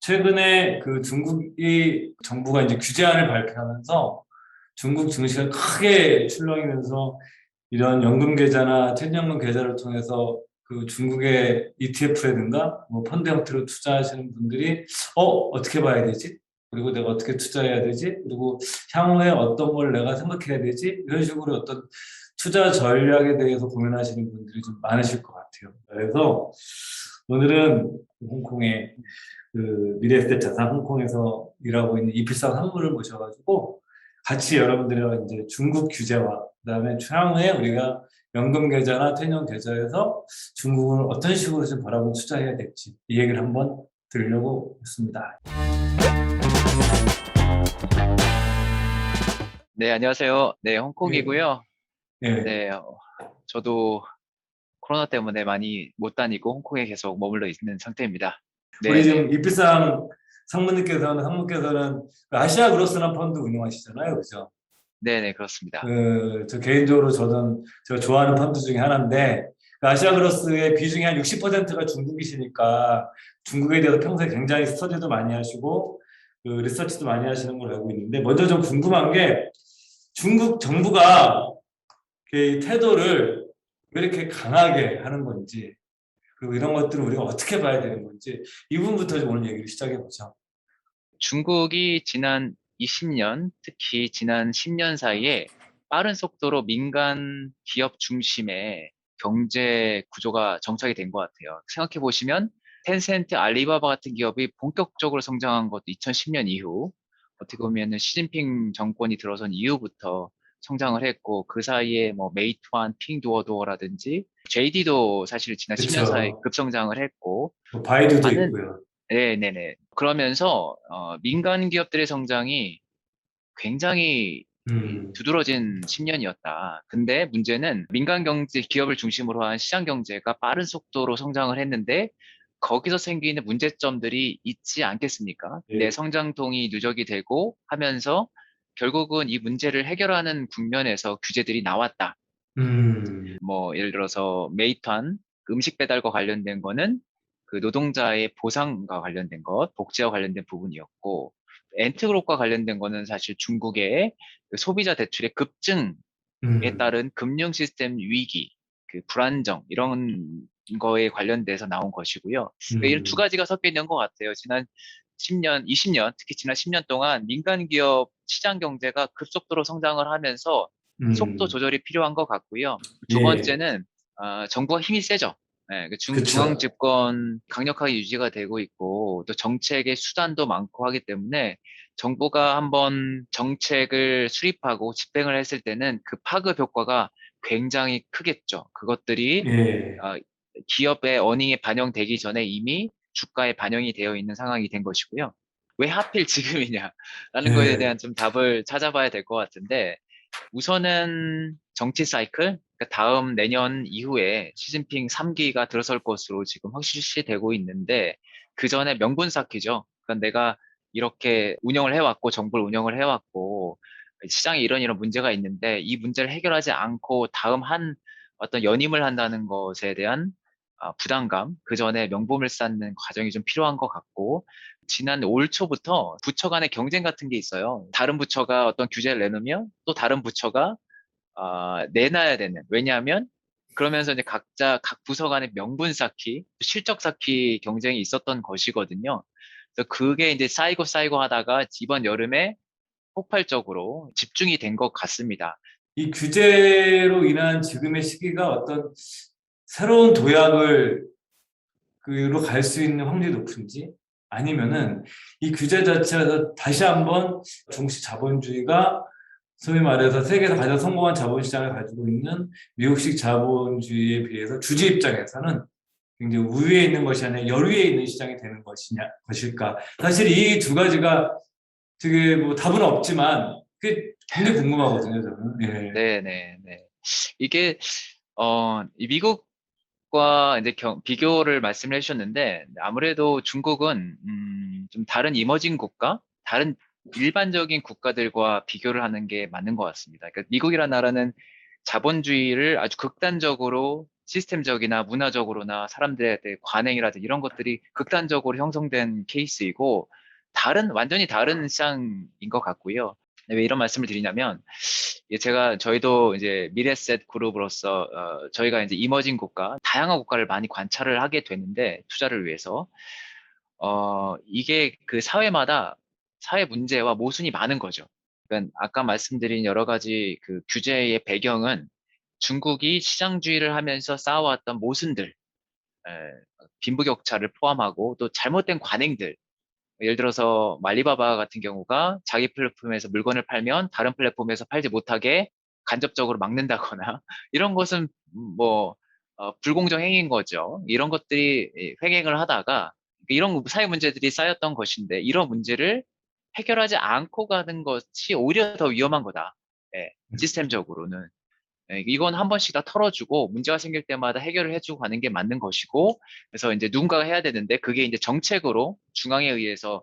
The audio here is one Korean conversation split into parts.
최근에 그 중국이 정부가 이제 규제안을 발표하면서 중국 증시가 크게 출렁이면서 이런 연금 계좌나 퇴직연금 계좌를 통해서 그 중국의 ETF라든가 뭐 펀드 형태로 투자하시는 분들이 어떻게 봐야 되지? 그리고 내가 어떻게 투자해야 되지? 그리고 향후에 어떤 걸 내가 생각해야 되지? 이런 식으로 어떤 투자 전략에 대해서 고민하시는 분들이 좀 많으실 것 같아요. 그래서 오늘은 홍콩의 그 미래에셋 자산 홍콩에서 일하고 있는 이필상 상무를 모셔가지고 같이 여러분들이랑 이제 중국 규제와 그다음에 향후에 우리가 연금 계좌나 퇴년 계좌에서 중국을 어떤 식으로 좀 바라보고 투자해야 될지 이 얘기를 한번 들으려고 했습니다. 네, 안녕하세요. 네, 예, 홍콩이고요. 예. 네, 저도 코로나 때문에 많이 못 다니고 홍콩에 계속 머물러 있는 상태입니다. 우리 네, 네, 지금 이필상 상무께서는 그 아시아 그로스나 펀드 운영하시잖아요, 그죠? 네, 네, 그렇습니다. 저 개인적으로 저는 제가 좋아하는 펀드 중에 하나인데 그 아시아그로스의 비중이 한 60%가 중국이시니까 중국에 대해서 평소에 굉장히 스터디도 많이 하시고 그 리서치도 많이 하시는 걸 알고 있는데 먼저 좀 궁금한 게 중국 정부가 그 태도를 왜 이렇게 강하게 하는 건지 그리고 이런 것들을 우리가 어떻게 봐야 되는 건지 이 부분부터 좀 오늘 얘기를 시작해 보죠. 중국이 지난 20년, 특히 지난 10년 사이에 빠른 속도로 민간 기업 중심의 경제 구조가 정착이 된 것 같아요. 생각해 보시면 텐센트, 알리바바 같은 기업이 본격적으로 성장한 것도 2010년 이후, 어떻게 보면은 시진핑 정권이 들어선 이후부터 성장을 했고, 그 사이에 뭐 메이투안, 핑두어두어라든지 JD도 사실 지난 10년 사이 그렇죠. 급성장을 했고, 뭐 바이두도 많은 있고요. 네네네. 그러면서 민간 기업들의 성장이 굉장히 이 음, 두드러진 10년이었다. 근데 문제는 민간 경제 기업을 중심으로 한 시장 경제가 빠른 속도로 성장을 했는데 거기서 생기는 문제점들이 있지 않겠습니까? 내 예. 성장통이 누적이 되고 하면서 결국은 이 문제를 해결하는 국면에서 규제들이 나왔다. 음, 뭐 예를 들어서 메이트한 그 음식 배달과 관련된 거는 그 노동자의 보상과 관련된 것, 복지와 관련된 부분이었고 엔트그룹과 관련된 거는 사실 중국의 그 소비자 대출의 급증에 음, 따른 금융 시스템 위기, 그 불안정 이런 거에 관련돼서 나온 것이고요. 그러니까 이런 두 음. 가지가 섞여 있는 것 같아요. 지난 10년, 20년, 특히 지난 10년 동안 민간 기업 시장 경제가 급속도로 성장을 하면서 속도 음, 조절이 필요한 것 같고요. 두 예, 번째는 정부가 힘이 세죠. 네, 그 중앙 그쵸. 집권 강력하게 유지가 되고 있고 또 정책의 수단도 많고 하기 때문에 정부가 한번 정책을 수립하고 집행을 했을 때는 그 파급 효과가 굉장히 크겠죠. 그것들이 예, 어, 기업의 어닝에 반영되기 전에 이미 주가에 반영이 되어 있는 상황이 된 것이고요. 왜 하필 지금이냐라는 거에 예, 대한 좀 답을 찾아봐야 될 것 같은데 우선은 정치 사이클, 그러니까 다음 내년 이후에 시진핑 3기가 들어설 것으로 지금 확실시되고 있는데 그 전에 명분 쌓기죠. 그러니까 내가 이렇게 운영을 해왔고 정부를 운영을 해왔고 시장에 이런 문제가 있는데 이 문제를 해결하지 않고 다음 한 어떤 연임을 한다는 것에 대한 부담감, 그 전에 명분을 쌓는 과정이 좀 필요한 것 같고 지난 올 초부터 부처 간의 경쟁 같은 게 있어요. 다른 부처가 어떤 규제를 내놓으면 또 다른 부처가 내놔야 되는. 왜냐하면 그러면서 이제 각자 각 부서 간의 명분 쌓기, 실적 쌓기 경쟁이 있었던 것이거든요. 그래서 그게 이제 쌓이고 하다가 이번 여름에 폭발적으로 집중이 된 것 같습니다. 이 규제로 인한 지금의 시기가 어떤 새로운 도약을 그로 갈 수 있는 확률이 높은지 아니면은 이 규제 자체에서 다시 한번 중국식 자본주의가 소위 말해서 세계에서 가장 성공한 자본시장을 가지고 있는 미국식 자본주의에 비해서 주주 입장에서는 굉장히 우위에 있는 것이 아니라 열위에 있는 시장이 되는 것일까? 사실 이 두 가지가 되게 뭐 답은 없지만 그게 굉장히 궁금하거든요, 저는. 예. 네네네. 이게, 이 미국과 이제 비교를 말씀을 해주셨는데, 아무래도 중국은, 좀 다른 이머징 국가, 다른 일반적인 국가들과 비교를 하는 게 맞는 것 같습니다. 그러니까 미국이라는 나라는 자본주의를 아주 극단적으로 시스템적이나 문화적으로나 사람들에 대해 관행이라든지 이런 것들이 극단적으로 형성된 케이스이고 완전히 다른 시장인 것 같고요. 왜 이런 말씀을 드리냐면 저희도 이제 미래셋 그룹으로서 저희가 이제 이머징 국가, 다양한 국가를 많이 관찰을 하게 되는데 투자를 위해서 이게 그 사회마다 사회 문제와 모순이 많은 거죠. 그러니까 아까 말씀드린 여러 가지 그 규제의 배경은 중국이 시장주의를 하면서 쌓아왔던 모순들, 에, 빈부격차를 포함하고 또 잘못된 관행들, 예를 들어서 말리바바 같은 경우가 자기 플랫폼에서 물건을 팔면 다른 플랫폼에서 팔지 못하게 간접적으로 막는다거나 이런 것은 뭐 불공정 행위인 거죠. 이런 것들이 횡행을 하다가 이런 사회 문제들이 쌓였던 것인데 이런 문제를 해결하지 않고 가는 것이 오히려 더 위험한 거다. 예, 시스템적으로는. 예, 이건 한 번씩 다 털어주고 문제가 생길 때마다 해결을 해주고 가는 게 맞는 것이고 그래서 이제 누군가가 해야 되는데 그게 이제 정책으로 중앙에 의해서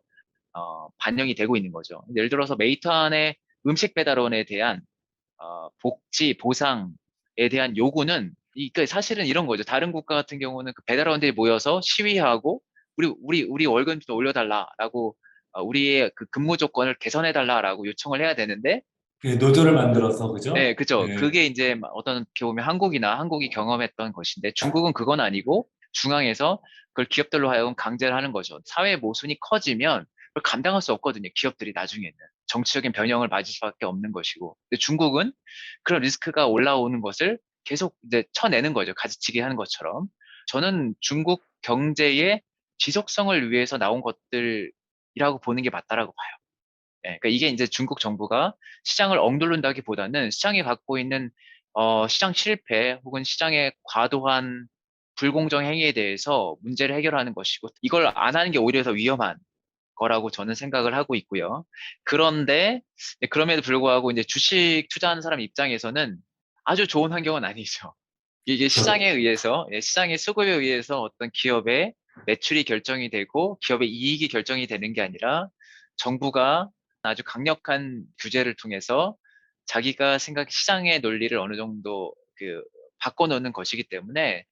반영이 되고 있는 거죠. 예를 들어서 메이턴의 음식 배달원에 대한 복지, 보상에 대한 요구는 그 사실은 이런 거죠. 다른 국가 같은 경우는 그 배달원들이 모여서 시위하고 우리 월급 좀 올려달라라고 우리의 그 근무 조건을 개선해달라라고 요청을 해야 되는데 예, 노조를 만들어서 네, 그죠? 그죠. 예. 그게 이제 어떻게 보면 한국이 경험했던 것인데 중국은 그건 아니고 중앙에서 그걸 기업들로 하여금 강제를 하는 거죠. 사회 모순이 커지면 그걸 감당할 수 없거든요. 기업들이 나중에는. 정치적인 변형을 맞을 수밖에 없는 것이고. 근데 중국은 그런 리스크가 올라오는 것을 계속 이제 쳐내는 거죠. 가지치기 하는 것처럼. 저는 중국 경제의 지속성을 위해서 나온 것들이라고 보는 게 맞다라고 봐요. 예, 그러니까 이게 이제 중국 정부가 시장을 억누른다기보다는 시장이 갖고 있는 시장 실패 혹은 시장의 과도한 불공정 행위에 대해서 문제를 해결하는 것이고 이걸 안 하는 게 오히려 더 위험한 거라고 저는 생각을 하고 있고요. 그런데 그럼에도 불구하고 이제 주식 투자하는 사람 입장에서는 아주 좋은 환경은 아니죠. 이게 저, 시장에 의해서 시장의 수급에 의해서 어떤 기업의 매출이 결정이 되고 기업의 이익이 결정이 되는 게 아니라 정부가 아주 강력한 규제를 통해서 자기가 시장의 논리를 어느 정도 바꿔놓는 것이기 때문에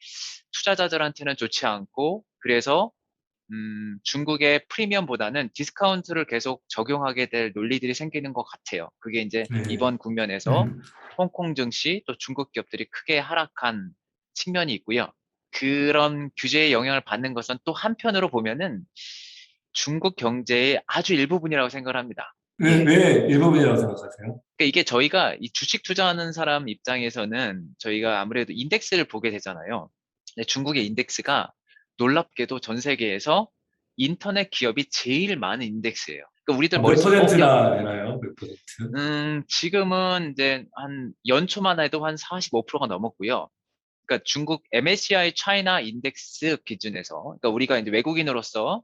투자자들한테는 좋지 않고 그래서 중국의 프리미엄보다는 디스카운트를 계속 적용하게 될 논리들이 생기는 것 같아요. 그게 이제 네. 이번 국면에서 홍콩 증시 또 중국 기업들이 크게 하락한 측면이 있고요. 그런 규제의 영향을 받는 것은 또 한편으로 보면은 중국 경제의 아주 일부분이라고 생각을 합니다. 예. 왜 일본이라고 생각하세요? 그러니까 이게 저희가 이 주식 투자하는 사람 입장에서는 저희가 아무래도 인덱스를 보게 되잖아요. 근데 중국의 인덱스가 놀랍게도 전 세계에서 인터넷 기업이 제일 많은 인덱스예요. 그러니까 우리들 몇 머릿속에, 퍼센트나 되나요? 몇 퍼센트? 지금은 이제 한 연초만 해도 한 45%가 넘었고요. 그러니까 중국 MSCI 차이나 인덱스 기준에서, 그러니까 우리가 이제 외국인으로서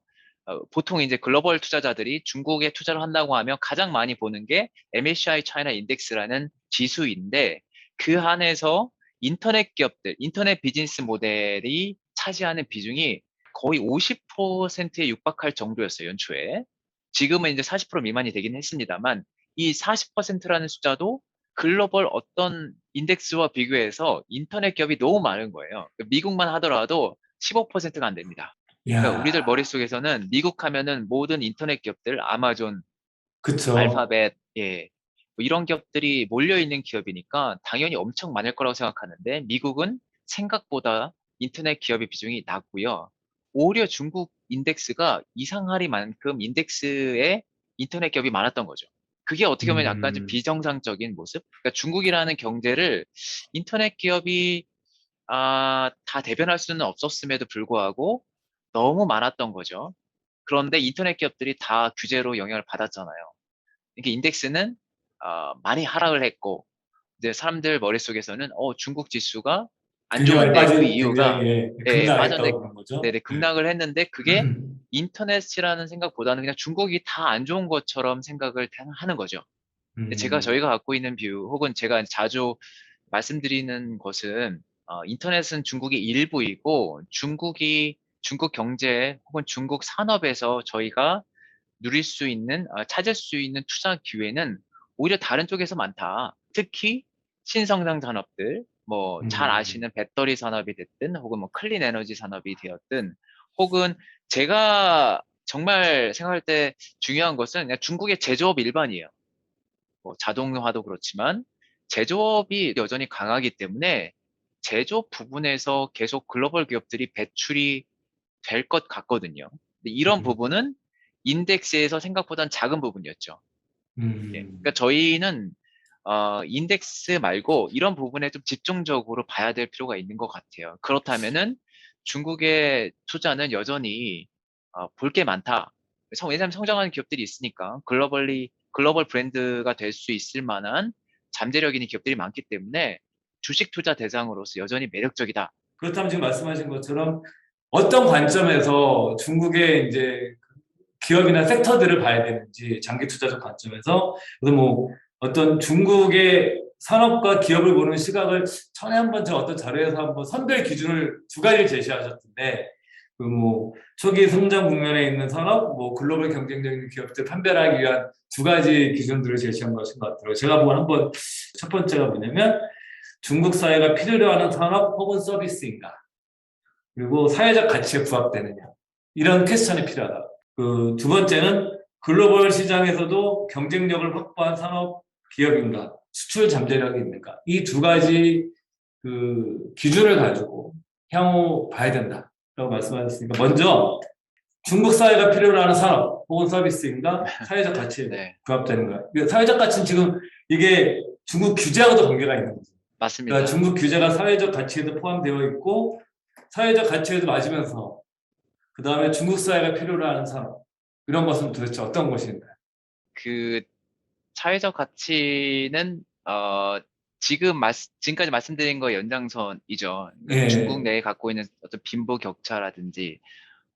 보통 이제 글로벌 투자자들이 중국에 투자를 한다고 하면 가장 많이 보는 게 MSCI 차이나 인덱스라는 지수인데 그 안에서 인터넷 기업들, 인터넷 비즈니스 모델이 차지하는 비중이 거의 50%에 육박할 정도였어요, 연초에. 지금은 이제 40% 미만이 되긴 했습니다만 이 40%라는 숫자도 글로벌 어떤 인덱스와 비교해서 인터넷 기업이 너무 많은 거예요. 미국만 하더라도 15%가 안 됩니다. 그러니까 야, 우리들 머릿속에서는 미국 하면은 모든 인터넷 기업들, 아마존, 그쵸. 알파벳, 예, 뭐 이런 기업들이 몰려있는 기업이니까 당연히 엄청 많을 거라고 생각하는데 미국은 생각보다 인터넷 기업의 비중이 낮고요. 오히려 중국 인덱스가 이상하리만큼 인덱스에 인터넷 기업이 많았던 거죠. 그게 어떻게 보면 약간 좀 음, 비정상적인 모습? 그러니까 중국이라는 경제를 인터넷 기업이 다 대변할 수는 없었음에도 불구하고 너무 많았던 거죠. 그런데 인터넷 기업들이 다 규제로 영향을 받았잖아요. 이게 인덱스는 많이 하락을 했고 이제 사람들 머릿속에서는 중국 지수가 안 굉장히 많이 좋은데 그 빠진, 이유가 굉장히, 예, 빠졌는데 급락했다고 그런 거죠. 네네 급락을 했는데 그게 인터넷이라는 생각보다는 그냥 중국이 다 안 좋은 것처럼 생각을 하는 거죠. 근데 음, 저희가 갖고 있는 뷰 혹은 제가 자주 말씀드리는 것은 인터넷은 중국의 일부이고 중국 경제 혹은 중국 산업에서 저희가 누릴 수 있는, 찾을 수 있는 투자 기회는 오히려 다른 쪽에서 많다. 특히 신성장 산업들. 뭐 잘 음, 아시는 배터리 산업이 됐든 혹은 뭐 클린 에너지 산업이 되었든 혹은 제가 정말 생각할 때 중요한 것은 그냥 중국의 제조업 일반이에요. 뭐 자동화도 그렇지만 제조업이 여전히 강하기 때문에 제조업 부분에서 계속 글로벌 기업들이 배출이 될 것 같거든요. 근데 이런 음, 부분은 인덱스에서 생각보단 작은 부분이었죠. 예. 그러니까 음. 저희는 인덱스 말고 이런 부분에 좀 집중적으로 봐야 될 필요가 있는 것 같아요. 그렇다면은 중국의 투자는 여전히 볼 게 많다. 왜냐하면 성장하는 기업들이 있으니까 글로벌 브랜드가 될 수 있을 만한 잠재력 있는 기업들이 많기 때문에 주식 투자 대상으로서 여전히 매력적이다. 그렇다면 지금 말씀하신 것처럼 어떤 관점에서 중국의 이제 기업이나 섹터들을 봐야 되는지 장기 투자적 관점에서 그래서 뭐 어떤 중국의 산업과 기업을 보는 시각을 전에 한번 저 어떤 자료에서 한번 선별 기준을 두 가지를 제시하셨던데 그 뭐 초기 성장 국면에 있는 산업, 뭐 글로벌 경쟁력인 기업들 판별하기 위한 두 가지 기준들을 제시한 것인 것 같아요. 제가 보고 한번 첫 번째가 뭐냐면 중국 사회가 필요로 하는 산업 혹은 서비스인가? 그리고 사회적 가치에 부합되느냐? 이런 퀘스천이 필요하다. 그 두 번째는 글로벌 시장에서도 경쟁력을 확보한 산업 기업인가? 수출 잠재력이 있는가? 이 두 가지 그 기준을 가지고 향후 봐야 된다라고 말씀하셨으니까 먼저 중국 사회가 필요로 하는 산업 혹은 서비스인가? 사회적 가치에 네, 부합되는가? 사회적 가치는 지금 이게 중국 규제하고도 관계가 있는 거죠. 그러니까 맞습니다. 중국 규제가 사회적 가치에도 포함되어 있고 사회적 가치에도 맞으면서 그 다음에 중국 사회가 필요로 하는 산업 이런 것은 도대체 어떤 것인가요? 그 사회적 가치는 지금까지 말씀드린 거 연장선이죠. 그러니까 중국 예, 내에 갖고 있는 어떤 빈부 격차라든지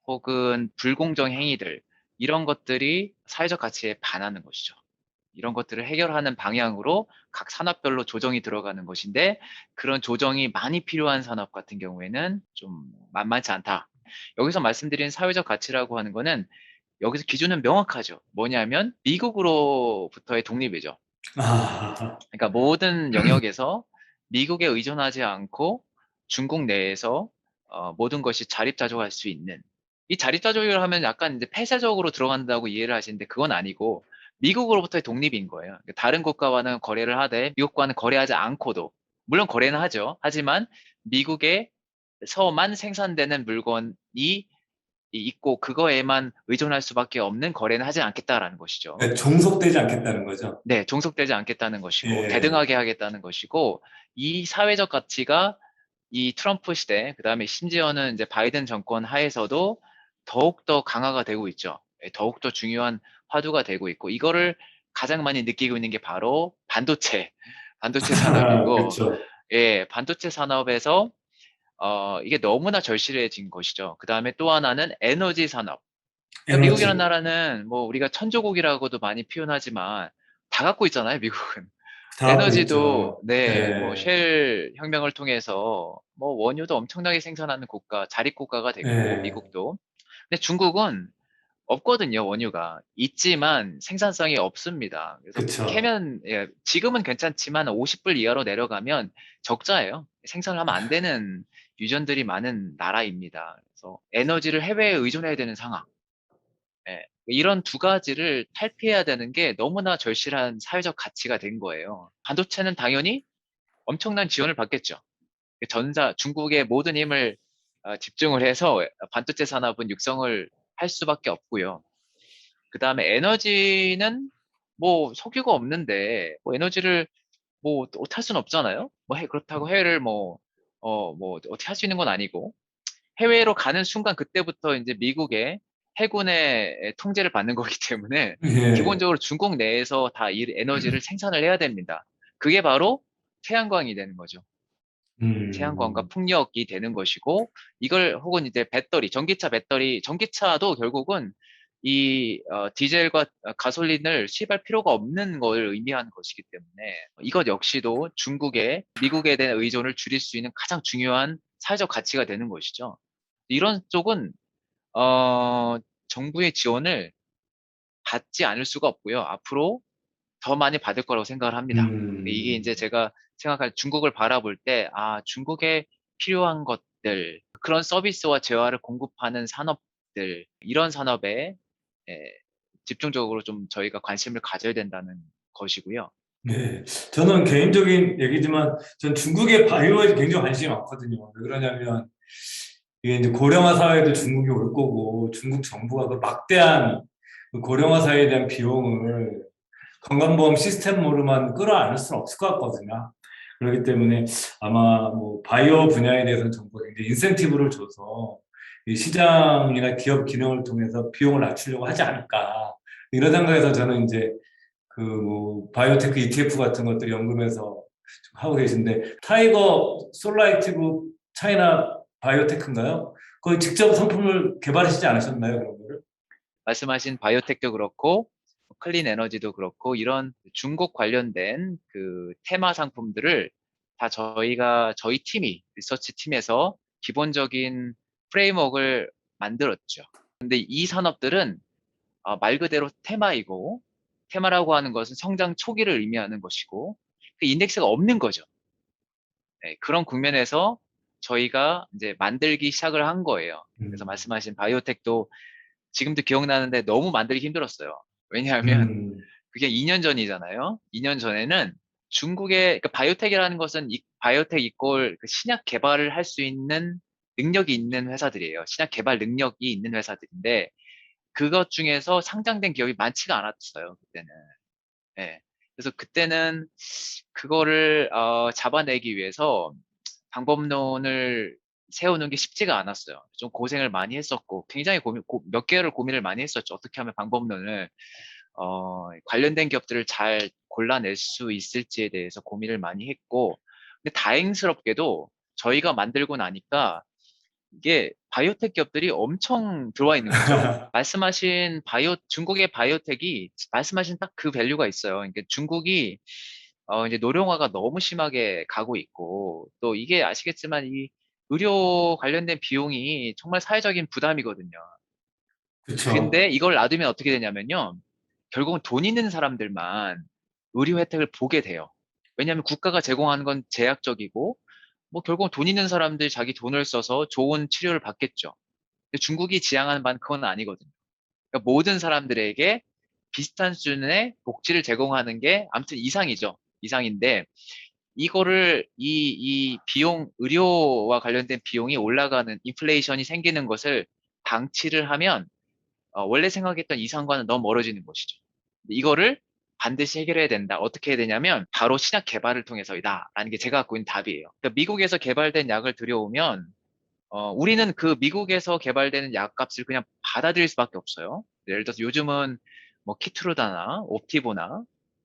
혹은 불공정 행위들 이런 것들이 사회적 가치에 반하는 것이죠. 이런 것들을 해결하는 방향으로 각 산업별로 조정이 들어가는 것인데 그런 조정이 많이 필요한 산업 같은 경우에는 좀 만만치 않다. 여기서 말씀드린 사회적 가치라고 하는 거는 여기서 기준은 명확하죠. 뭐냐면 미국으로부터의 독립이죠. 아, 그러니까 모든 영역에서 미국에 의존하지 않고 중국 내에서 모든 것이 자립자족할 수 있는 이 자립자족을 하면 약간 이제 폐쇄적으로 들어간다고 이해를 하시는데 그건 아니고 미국으로부터의 독립인 거예요. 그러니까 다른 국가와는 거래를 하되 미국과는 거래하지 않고도 물론 거래는 하죠. 하지만 미국에서만 생산되는 물건이 있고 그거에만 의존할 수밖에 없는 거래는 하지 않겠다라는 것이죠. 예, 종속되지 않겠다는 거죠. 네, 종속되지 않겠다는 것이고, 예, 대등하게 하겠다는 것이고, 이 사회적 가치가 이 트럼프 시대, 그 다음에 심지어는 이제 바이든 정권 하에서도 더욱더 강화가 되고 있죠. 예, 더욱더 중요한 화두가 되고 있고, 이거를 가장 많이 느끼고 있는 게 바로 반도체 산업이고, 그렇죠. 예, 반도체 산업에서, 이게 너무나 절실해진 것이죠. 그 다음에 또 하나는 에너지 산업. 그러니까 미국이라는 에너지 나라는 뭐 우리가 천조국이라고도 많이 표현하지만 다 갖고 있잖아요, 미국은. 다 갖고 에너지도 있죠. 네, 뭐 예, 쉘 혁명을 통해서 뭐 원유도 엄청나게 생산하는 자립 국가가 됐고 예, 미국도. 근데 중국은 없거든요, 원유가. 있지만 생산성이 없습니다. 그래서 그렇죠. 캐면 예, 지금은 괜찮지만 50불 이하로 내려가면 적자예요. 생산을 하면 안 되는 유전들이 많은 나라입니다. 그래서 에너지를 해외에 의존해야 되는 상황. 예, 이런 두 가지를 탈피해야 되는 게 너무나 절실한 사회적 가치가 된 거예요. 반도체는 당연히 엄청난 지원을 받겠죠. 중국의 모든 힘을 집중을 해서 반도체 산업은 육성을 할 수밖에 없고요. 그 다음에 에너지는 뭐 석유가 없는데 뭐 에너지를 뭐 어떻게 할 수는 없잖아요. 그렇다고 해외를 뭐 어떻게 할 수 있는 건 아니고 해외로 가는 순간 그때부터 이제 미국의 해군의 통제를 받는 거기 때문에 예, 기본적으로 중국 내에서 다 이 에너지를 생산을 해야 됩니다. 그게 바로 태양광이 되는 거죠. 태양광과 음, 풍력이 되는 것이고 이걸 혹은 이제 전기차도 결국은 이 디젤과 가솔린을 시입할 필요가 없는 걸 의미하는 것이기 때문에 이것 역시도 미국에 대한 의존을 줄일 수 있는 가장 중요한 사회적 가치가 되는 것이죠. 이런 쪽은 어, 정부의 지원을 받지 않을 수가 없고요. 앞으로 더 많이 받을 거라고 생각을 합니다. 이게 이제 제가 생각할 중국을 바라볼 때, 중국에 필요한 것들, 그런 서비스와 재화를 공급하는 산업들, 이런 산업에 예, 집중적으로 좀 저희가 관심을 가져야 된다는 것이고요. 네. 저는 개인적인 얘기지만, 전 중국의 바이오에 굉장히 관심이 많거든요. 왜 그러냐면, 이게 이제 고령화 사회도 중국이 올 거고, 중국 정부가 그 막대한 그 고령화 사회에 대한 비용을 건강보험 시스템으로만 끌어안을 수는 없을 것 같거든요. 그렇기 때문에 아마 뭐 바이오 분야에 대해서는 정부가 굉장히 인센티브를 줘서 이 시장이나 기업 기능을 통해서 비용을 낮추려고 하지 않을까. 이런 생각에서 저는 이제 그 뭐 바이오테크 ETF 같은 것들 연구해서 좀 하고 계신데, 타이거 솔라이티브 차이나 바이오테크인가요? 거기 직접 상품을 개발하시지 않으셨나요, 그런 거를? 말씀하신 바이오텍도 그렇고, 클린 에너지도 그렇고, 이런 중국 관련된 그 테마 상품들을 다 저희 팀이, 리서치 팀에서 기본적인 프레임워크를 만들었죠. 근데 이 산업들은 말 그대로 테마이고, 테마라고 하는 것은 성장 초기를 의미하는 것이고, 그 인덱스가 없는 거죠. 네, 그런 국면에서 저희가 이제 만들기 시작을 한 거예요. 그래서 음, 말씀하신 바이오텍도 지금도 기억나는데 너무 만들기 힘들었어요. 왜냐하면 음, 그게 2년 전이잖아요. 2년 전에는 중국의 그러니까 바이오텍이라는 것은 바이오텍 이꼴 그 신약 개발을 할 수 있는 능력이 있는 회사들이에요. 신약 개발 능력이 있는 회사들인데 그것 중에서 상장된 기업이 많지가 않았어요. 그때는. 예. 그래서 그때는 그거를 잡아내기 위해서 방법론을 세우는 게 쉽지가 않았어요. 좀 고생을 많이 했었고, 굉장히 몇 개월을 고민을 많이 했었죠. 어떻게 하면 방법론을, 관련된 기업들을 잘 골라낼 수 있을지에 대해서 고민을 많이 했고, 근데 다행스럽게도 저희가 만들고 나니까 이게 바이오텍 기업들이 엄청 들어와 있는 거죠. 말씀하신 중국의 바이오텍이 말씀하신 딱 그 밸류가 있어요. 그러니까 중국이 이제 노령화가 너무 심하게 가고 있고, 또 이게 아시겠지만 이 의료 관련된 비용이 정말 사회적인 부담이거든요. 그렇죠. 근데 이걸 놔두면 어떻게 되냐면요. 결국은 돈 있는 사람들만 의료 혜택을 보게 돼요. 왜냐하면 국가가 제공하는 건 제약적이고, 뭐 결국은 돈 있는 사람들 자기 돈을 써서 좋은 치료를 받겠죠. 근데 중국이 지향하는 바는 그건 아니거든요. 그러니까 모든 사람들에게 비슷한 수준의 복지를 제공하는 게 아무튼 이상이죠. 이상인데, 이 비용, 의료와 관련된 비용이 올라가는 인플레이션이 생기는 것을 방치를 하면, 원래 생각했던 이상과는 너무 멀어지는 것이죠. 이거를 반드시 해결해야 된다. 어떻게 해야 되냐면, 바로 신약 개발을 통해서이다. 라는 게 제가 갖고 있는 답이에요. 그러니까 미국에서 개발된 약을 들여오면, 우리는 그 미국에서 개발되는 약값을 그냥 받아들일 수밖에 없어요. 예를 들어서 요즘은 뭐 키트루다나 옵티보나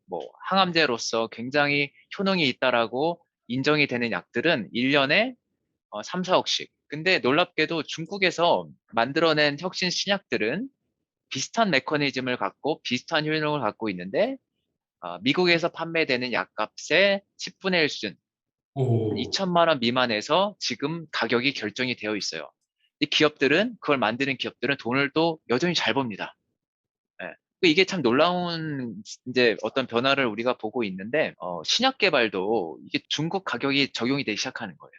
뭐 항암제로서 굉장히 효능이 있다라고 인정이 되는 약들은 1년에 3, 4억씩. 근데 놀랍게도 중국에서 만들어낸 혁신 신약들은 비슷한 메커니즘을 갖고 비슷한 효능을 갖고 있는데 미국에서 판매되는 약값의 10분의 1 수준, 한 오, 2천만 원 미만에서 지금 가격이 결정이 되어 있어요. 이 기업들은 그걸 만드는 기업들은 돈을 또 여전히 잘 법니다. 예. 이게 참 놀라운 이제 어떤 변화를 우리가 보고 있는데 신약 개발도 이게 중국 가격이 적용이 되기 시작하는 거예요.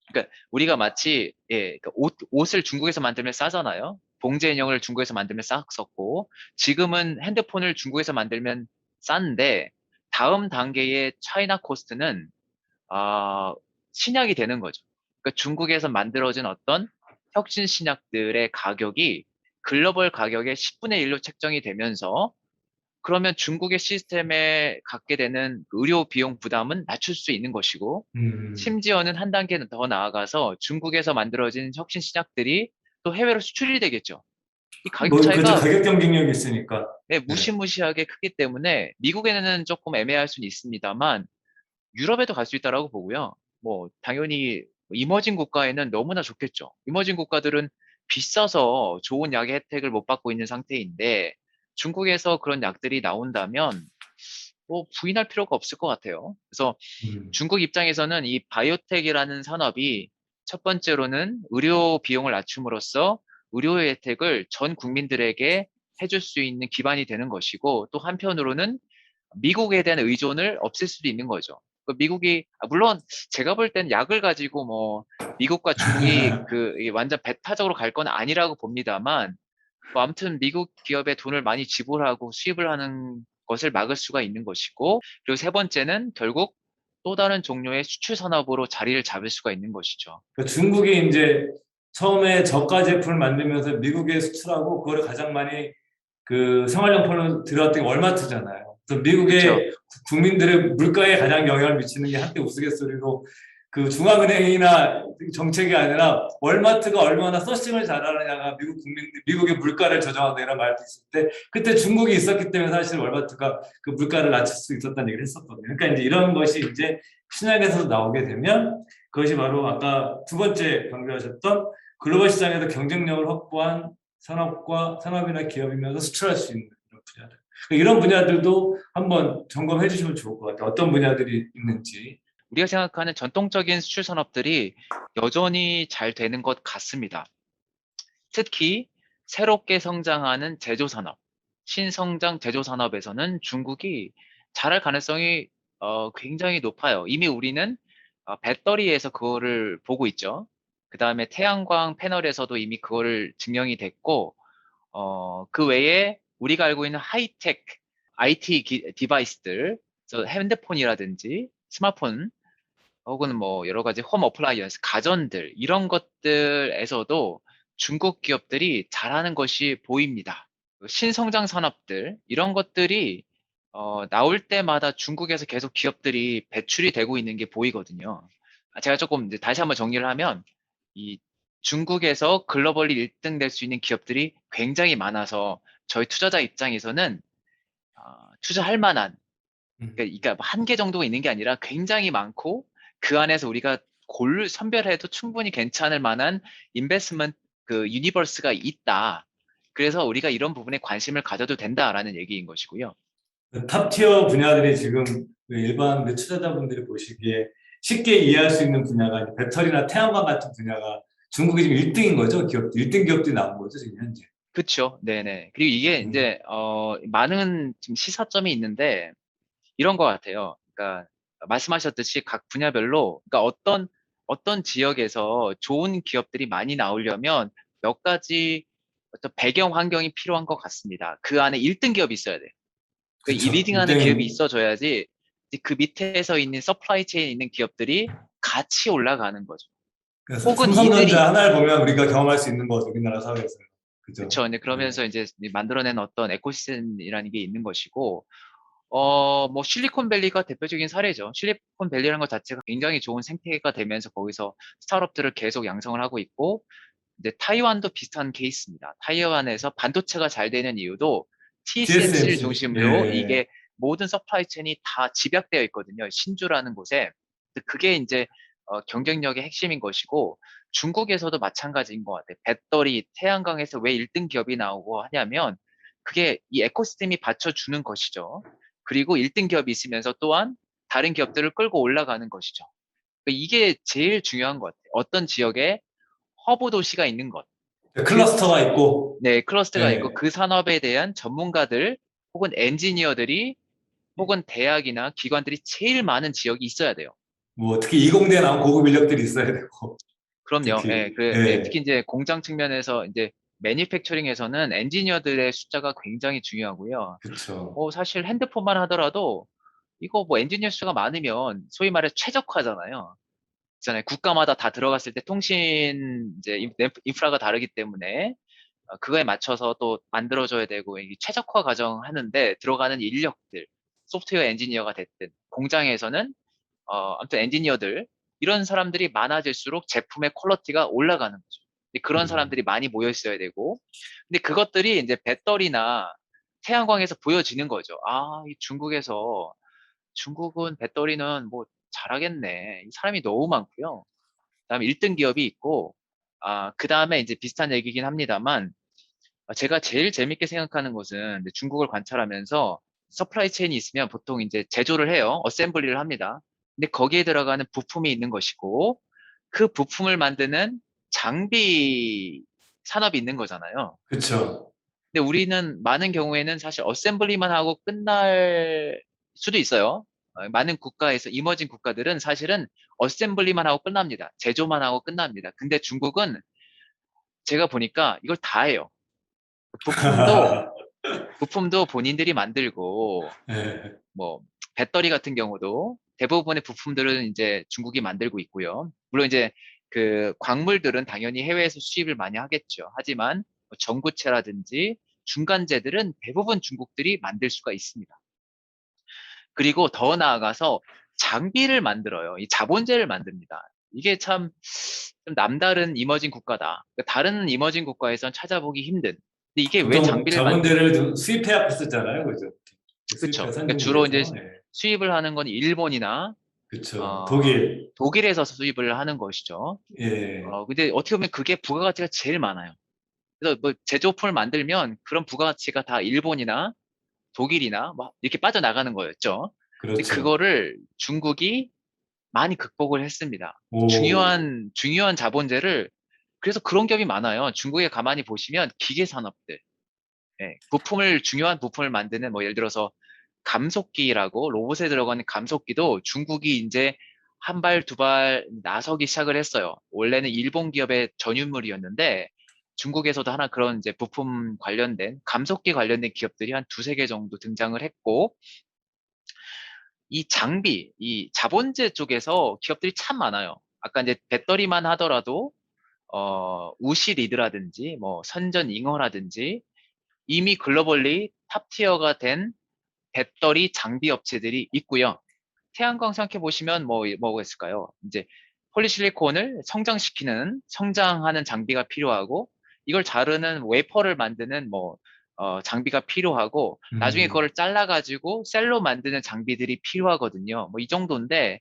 그러니까 우리가 마치 그러니까 옷을 중국에서 만들면 싸잖아요. 봉제 인형을 중국에서 만들면 쌌었고 지금은 핸드폰을 중국에서 만들면 싼데 다음 단계의 차이나 코스트는 아, 신약이 되는 거죠. 그러니까 중국에서 만들어진 어떤 혁신 신약들의 가격이 글로벌 가격의 10분의 1로 책정이 되면서 그러면 중국의 시스템에 갖게 되는 의료 비용 부담은 낮출 수 있는 것이고 음. 심지어는 한 단계 더 나아가서 중국에서 만들어진 혁신 신약들이 또 해외로 수출이 되겠죠. 이 가격 뭐, 그렇죠. 차이가 가격 경쟁력이 있으니까. 네. 무시무시하게 크기 때문에 미국에는 조금 애매할 수는 있습니다만 유럽에도 갈 수 있다라고 보고요. 뭐 당연히 이머징 국가에는 너무나 좋겠죠. 이머징 국가들은 비싸서 좋은 약의 혜택을 못 받고 있는 상태인데 중국에서 그런 약들이 나온다면 뭐 부인할 필요가 없을 것 같아요. 그래서 음. 중국 입장에서는 이 바이오텍이라는 산업이 첫 번째로는 의료 비용을 낮춤으로써 의료 혜택을 전 국민들에게 해줄 수 있는 기반이 되는 것이고 또 한편으로는 미국에 대한 의존을 없앨 수도 있는 거죠. 미국이 물론 제가 볼 땐 약을 가지고 뭐 미국과 중국이 이게 완전 배타적으로 갈 건 아니라고 봅니다만 뭐 아무튼 미국 기업에 돈을 많이 지불하고 수입을 하는 것을 막을 수가 있는 것이고 그리고 세 번째는 결국 또 다른 종류의 수출 산업으로 자리를 잡을 수가 있는 것이죠. 그러니까 중국이 이제 처음에 저가 제품을 만들면서 미국에 수출하고 그거를 가장 많이 그 생활용품으로 들어왔던 게 월마트잖아요. 그래서 그렇죠. 미국의 국민들의 물가에 가장 영향을 미치는 게 한때 우스갯소리로 그 중앙은행이나 정책이 아니라 월마트가 얼마나 서칭을 잘하느냐가 미국의 물가를 조정한다 이런 말도 있을 때 그때 중국이 있었기 때문에 사실 월마트가 그 물가를 낮출 수 있었다는 얘기를 했었거든요. 그러니까 이제 이런 것이 이제 신약에서 나오게 되면 그것이 바로 아까 두 번째 강조하셨던 글로벌 시장에서 경쟁력을 확보한 산업이나 기업이면서 수출할 수 있는 그런 분야들. 이런 분야들도 한번 점검해 주시면 좋을 것 같아요. 어떤 분야들이 있는지. 우리가 생각하는 전통적인 수출 산업들이 여전히 잘 되는 것 같습니다. 특히 새롭게 성장하는 제조산업, 신성장 제조산업에서는 중국이 잘할 가능성이 굉장히 높아요. 이미 우리는 배터리에서 그거를 보고 있죠. 그 다음에 태양광 패널에서도 이미 그거를 증명이 됐고, 그 외에 우리가 알고 있는 하이텍 IT 디바이스들, 핸드폰이라든지 스마트폰, 혹은 뭐 여러 가지 홈 어플라이언스, 가전들, 이런 것들에서도 중국 기업들이 잘하는 것이 보입니다. 신성장 산업들, 이런 것들이 나올 때마다 중국에서 계속 기업들이 배출이 되고 있는 게 보이거든요. 제가 조금 이제 다시 한번 정리를 하면, 이 중국에서 글로벌리 1등 될 수 있는 기업들이 굉장히 많아서 저희 투자자 입장에서는 투자할 만한, 그러니까 한 개 정도가 있는 게 아니라 굉장히 많고 그 안에서 우리가 선별해도 충분히 괜찮을 만한 인베스트먼트 유니버스가 있다. 그래서 우리가 이런 부분에 관심을 가져도 된다라는 얘기인 것이고요. 탑티어 분야들이 지금 그 일반 투자자분들이 보시기에 쉽게 이해할 수 있는 분야가 이제 배터리나 태양광 같은 분야가 중국이 지금 1등인 거죠. 1등 기업들이 나온 거죠, 지금 현재. 그렇죠. 네네. 그리고 이게 음, 이제 많은 지금 시사점이 있는데 이런 것 같아요. 그러니까 말씀하셨듯이 각 분야별로 그러니까 어떤 지역에서 좋은 기업들이 많이 나오려면 몇 가지 어떤 배경 환경이 필요한 것 같습니다. 그 안에 1등 기업이 있어야 돼요. 이 그쵸. 리딩하는 기업이 1등, 있어줘야지 이제 그 밑에서 있는 서플라이 체인에 있는 기업들이 같이 올라가는 거죠. 혹은 삼성전자 이들이 하나를 보면 우리가 경험할 수 있는 거죠, 우리나라 사회에서. 그죠. 그쵸. 이제 네. 그러면서 이제 만들어낸 어떤 에코시스템이라는 게 있는 것이고 뭐 실리콘밸리가 대표적인 사례죠. 실리콘밸리라는 것 자체가 굉장히 좋은 생태계가 되면서 거기서 스타트업들을 계속 양성을 하고 있고, 이제 타이완도 비슷한 케이스입니다. 타이완에서 반도체가 잘 되는 이유도 TSMC를 TSMC. 중심으로 예. 이게 모든 서플라이 체인이 다 집약되어 있거든요. 신주라는 곳에. 근데 그게 이제 경쟁력의 핵심인 것이고, 중국에서도 마찬가지인 것 같아요. 배터리, 태양광에서 왜 1등 기업이 나오고 하냐면, 그게 이 에코시스템이 받쳐주는 것이죠. 그리고 1등 기업이 있으면서 또한 다른 기업들을 끌고 올라가는 것이죠. 그러니까 이게 제일 중요한 것 같아요. 어떤 지역에 허브 도시가 있는 것. 그, 클러스터가 있고, 네, 클러스터가 있고 예. 그 산업에 대한 전문가들 혹은 엔지니어들이 혹은 대학이나 기관들이 제일 많은 지역이 있어야 돼요. 뭐 특히 이공대에 나온 고급 인력들이 있어야 되고, 그럼요. 특히. 예, 예. 특히 이제 공장 측면에서 이제 매니팩처링에서는 엔지니어들의 숫자가 굉장히 중요하고요. 그쵸. 뭐 사실 핸드폰만 하더라도 이거 뭐 엔지니어 수가 많으면 소위 말해 최적화잖아요. 있잖아요. 국가마다 다 들어갔을 때 통신 이제 인프라가 다르기 때문에 그거에 맞춰서 또 만들어줘야 되고 이 최적화 과정하는데 들어가는 인력들, 소프트웨어 엔지니어가 됐든 공장에서는 아무튼 엔지니어들 이런 사람들이 많아질수록 제품의 퀄리티가 올라가는 거죠. 근데 그런 음. 사람들이 많이 모여 있어야 되고, 근데 그것들이 이제 배터리나 태양광에서 보여지는 거죠. 아, 이 중국은 배터리는 뭐 잘하겠네. 사람이 너무 많고요. 그다음에 1등 기업이 있고, 그 다음에 이제 비슷한 얘기긴 합니다만, 제가 제일 재밌게 생각하는 것은 이제 중국을 관찰하면서 서플라이 체인이 있으면 보통 이제 제조를 해요. 어셈블리를 합니다. 근데 거기에 들어가는 부품이 있는 것이고, 그 부품을 만드는 장비 산업이 있는 거잖아요. 그쵸. 근데 우리는 많은 경우에는 사실 어셈블리만 하고 끝날 수도 있어요. 많은 국가에서 이머징 국가들은 사실은 어셈블리만 하고 끝납니다. 제조만 하고 끝납니다. 근데 중국은 제가 보니까 이걸 다 해요. 부품도 부품도 본인들이 만들고 예. 뭐 배터리 같은 경우도 대부분의 부품들은 이제 중국이 만들고 있고요. 물론 이제 그 광물들은 당연히 해외에서 수입을 많이 하겠죠. 하지만 뭐 전구체라든지 중간재들은 대부분 중국들이 만들 수가 있습니다. 그리고 더 나아가서 장비를 만들어요. 이 자본재를 만듭니다. 이게 참 좀 남다른 이머징 국가다. 그러니까 다른 이머징 국가에선 찾아보기 힘든. 근데 이게 왜 보통 장비를 만들, 자본재를 좀 수입해야 쓰잖아요, 그죠? 수입해 그쵸. 그러니까 주로 이제 선진국에서. 예. 수입을 하는 건 일본이나, 그렇죠. 독일. 독일에서 수입을 하는 것이죠. 예. 근데 어떻게 보면 그게 부가가치가 제일 많아요. 그래서 뭐 제조품을 만들면 그런 부가가치가 다 일본이나 독일이나 막 이렇게 빠져나가는 거였죠. 근데 그렇죠. 그거를 중국이 많이 극복을 했습니다. 오. 중요한 자본재를, 그래서 그런 기업이 많아요. 중국에 가만히 보시면 기계 산업들, 예, 중요한 부품을 만드는 뭐 예를 들어서 감속기라고 로봇에 들어가는 감속기도 중국이 이제 한 발, 두 발 나서기 시작을 했어요. 원래는 일본 기업의 전유물이었는데 중국에서도 하나 그런 이제 부품 관련된 감속기 관련된 기업들이 한 두세 개 정도 등장을 했고, 이 장비, 이 자본재 쪽에서 기업들이 참 많아요. 아까 이제 배터리만 하더라도 우시 리드라든지 뭐 선전 잉어라든지 이미 글로벌리 탑티어가 된 배터리 장비 업체들이 있고요. 태양광 생각해 보시면 뭐가 있을까요? 이제 폴리실리콘을 성장하는 장비가 필요하고, 이걸 자르는 웨퍼를 만드는 장비가 필요하고, 나중에 음. 그거를 잘라가지고 셀로 만드는 장비들이 필요하거든요. 뭐 이 정도인데,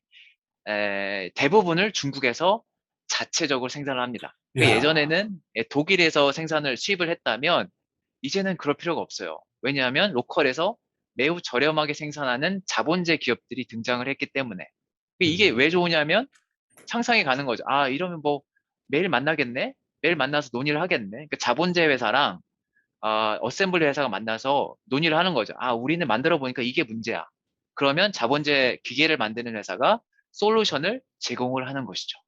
대부분을 중국에서 자체적으로 생산을 합니다. 그러니까 야. 예전에는 독일에서 수입을 했다면, 이제는 그럴 필요가 없어요. 왜냐하면 로컬에서 매우 저렴하게 생산하는 자본재 기업들이 등장을 했기 때문에. 이게 음. 왜 좋으냐면 상상이 가는 거죠. 아, 이러면 뭐 매일 만나겠네? 매일 만나서 논의를 하겠네. 그러니까 자본재 회사랑 어셈블리 회사가 만나서 논의를 하는 거죠. 아, 우리는 만들어 보니까 이게 문제야. 그러면 자본재 기계를 만드는 회사가 솔루션을 제공을 하는 것이죠.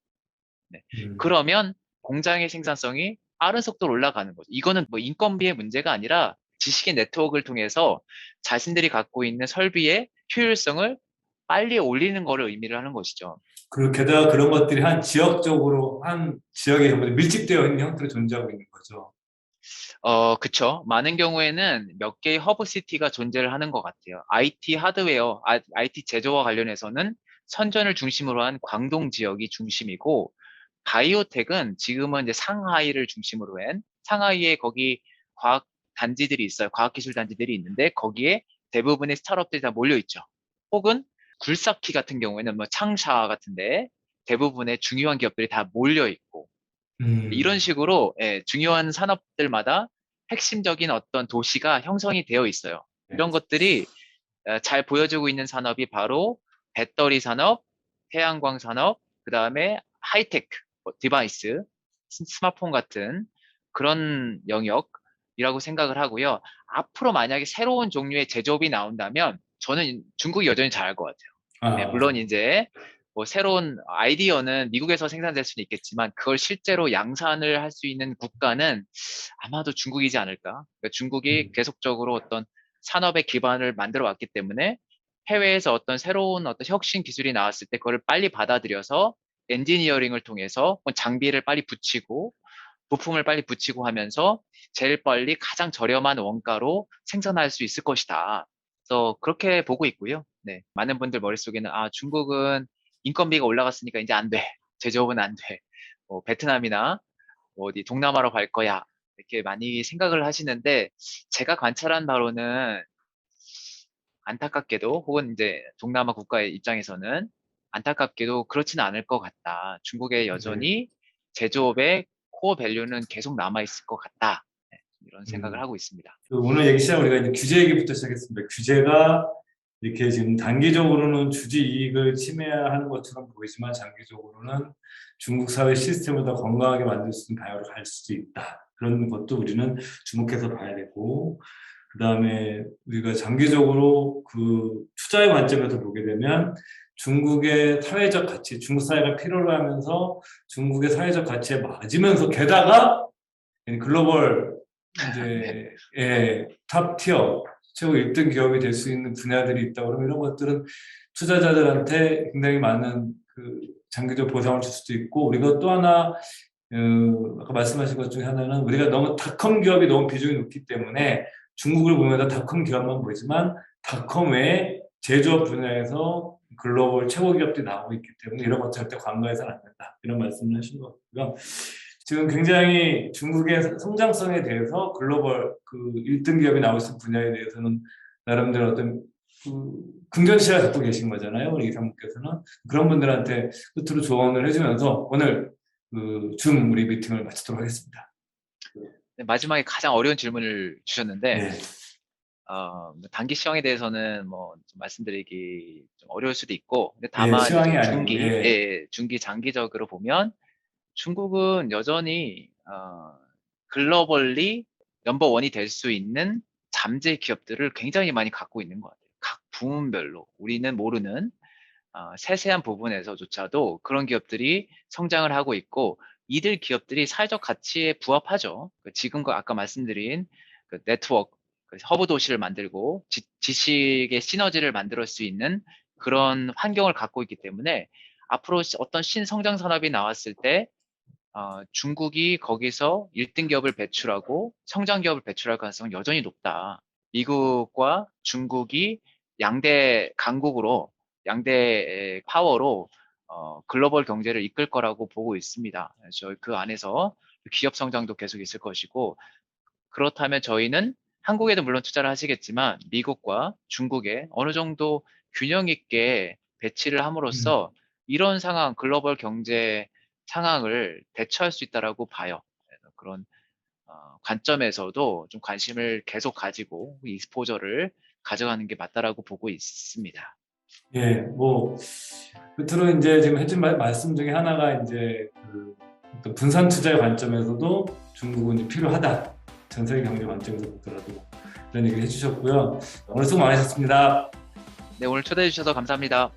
네. 음. 그러면 공장의 생산성이 빠른 속도로 올라가는 거죠. 이거는 뭐 인건비의 문제가 아니라 지식의 네트워크를 통해서 자신들이 갖고 있는 설비의 효율성을 빨리 올리는 거를 의미를 하는 것이죠. 그리고 게다가 그런 것들이 한 지역에 전부 밀집되어 있는 형태로 존재하고 있는 거죠. 그쵸. 많은 경우에는 몇 개의 허브 시티가 존재를 하는 것 같아요. IT 하드웨어, IT 제조와 관련해서는 선전을 중심으로 한 광동 지역이 중심이고, 바이오텍은 지금은 이제 상하이를 중심으로 한 상하이에 거기 과학 단지들이 있어요. 과학기술 단지들이 있는데 거기에 대부분의 스타트업들이 다 몰려 있죠. 혹은 굴삭기 같은 경우에는 뭐 창샤 같은데 대부분의 중요한 기업들이 다 몰려 있고, 이런 음. 식으로 중요한 산업들마다 핵심적인 어떤 도시가 형성이 되어 있어요. 네. 이런 것들이 잘 보여주고 있는 산업이 바로 배터리 산업, 태양광 산업, 그 다음에 하이테크, 디바이스, 스마트폰 같은 그런 영역이라고 생각을 하고요. 앞으로 만약에 새로운 종류의 제조업이 나온다면 저는 중국이 여전히 잘할 것 같아요. 네, 물론 아. 이제 뭐 새로운 아이디어는 미국에서 생산될 수는 있겠지만 그걸 실제로 양산을 할 수 있는 국가는 아마도 중국이지 않을까. 그러니까 중국이 음. 계속적으로 어떤 산업의 기반을 만들어 왔기 때문에 해외에서 어떤 새로운 어떤 혁신 기술이 나왔을 때 그거를 빨리 받아들여서 엔지니어링을 통해서 장비를 빨리 붙이고 부품을 빨리 붙이고 하면서 제일 빨리 가장 저렴한 원가로 생산할 수 있을 것이다. 그래서 그렇게 보고 있고요. 네, 많은 분들 머릿속에는 중국은 인건비가 올라갔으니까 이제 안 돼. 제조업은 안 돼. 베트남이나 뭐 어디 동남아로 갈 거야. 이렇게 많이 생각을 하시는데 제가 관찰한 바로는 안타깝게도 혹은 이제 동남아 국가의 입장에서는 안타깝게도 그렇지는 않을 것 같다. 중국에 네. 여전히 제조업의 코어 밸류는 계속 남아 있을 것 같다. 네, 이런 생각을 음. 하고 있습니다. 오늘 얘기 시작 우리가 이제 규제 얘기부터 시작했습니다. 규제가 이렇게 지금 단기적으로는 주주 이익을 침해하는 것처럼 보이지만 장기적으로는 중국 사회 시스템을 더 건강하게 만들 수 있는 방향으로 갈 수도 있다. 그런 것도 우리는 주목해서 봐야 되고, 그다음에 우리가 장기적으로 그 투자의 관점에서 보게 되면 중국의 사회적 가치, 중국 사회가 필요로 하면서 중국의 사회적 가치에 맞으면서 게다가 글로벌 네. 이제 탑 티어 최고 1등 기업이 될 수 있는 분야들이 있다 그러면 이런 것들은 투자자들한테 굉장히 많은 그 장기적 보상을 줄 수도 있고 우리가 또 하나 아까 말씀하신 것 중에 하나는 우리가 너무 닷컴 기업이 너무 비중이 높기 때문에 중국을 보면서 닷컴 기업만 보이지만 닷컴 외에 제조업 분야에서 글로벌 최고 기업들이 나오고 있기 때문에 이런 것 절대 간과해서는 안 된다. 이런 말씀을 하신 것 같고요. 지금 굉장히 중국의 성장성에 대해서 글로벌 그 1등 기업이 나올 수 있는 분야에 대해서는 나름대로 어떤 그 긍정시를 갖고 계신 거잖아요. 우리 이사님께서는 그런 분들한테 끝으로 조언을 해주면서 오늘 그 줌 우리 미팅을 마치도록 하겠습니다. 네, 마지막에 가장 어려운 질문을 주셨는데 네. 단기 시황에 대해서는 뭐 좀 말씀드리기 좀 어려울 수도 있고, 근데 예, 다만 이제 시황이 아니고, 중기, 예. 중기 장기적으로 보면 중국은 여전히 글로벌리 넘버 원이 될 수 있는 잠재 기업들을 굉장히 많이 갖고 있는 것 같아요. 각 부문별로 우리는 모르는 세세한 부분에서조차도 그런 기업들이 성장을 하고 있고, 이들 기업들이 사회적 가치에 부합하죠. 지금과 아까 말씀드린 그 네트워크, 그 허브 도시를 만들고 지식의 시너지를 만들 수 있는 그런 환경을 갖고 있기 때문에 앞으로 어떤 신성장 산업이 나왔을 때 중국이 거기서 1등 기업을 배출하고 성장 기업을 배출할 가능성은 여전히 높다. 미국과 중국이 양대 강국으로, 양대 파워로 글로벌 경제를 이끌 거라고 보고 있습니다. 그래서 그 안에서 기업 성장도 계속 있을 것이고, 그렇다면 저희는 한국에도 물론 투자를 하시겠지만 미국과 중국에 어느 정도 균형 있게 배치를 음, 함으로써 이런 상황, 글로벌 경제 상황을 대처할 수 있다라고 봐요. 그래서 그런 관점에서도 좀 관심을 계속 가지고 익스포저를 가져가는 게 맞다라고 보고 있습니다. 예, 뭐 끝으로 이제 지금 해준 말씀 중에 하나가 이제 그 어떤 분산 투자의 관점에서도 중국은 이제 필요하다. 전 세계 경제 관점에서 보더라도 그런 얘기를 해주셨고요. 오늘 수고 많으셨습니다. 네, 오늘 초대해 주셔서 감사합니다.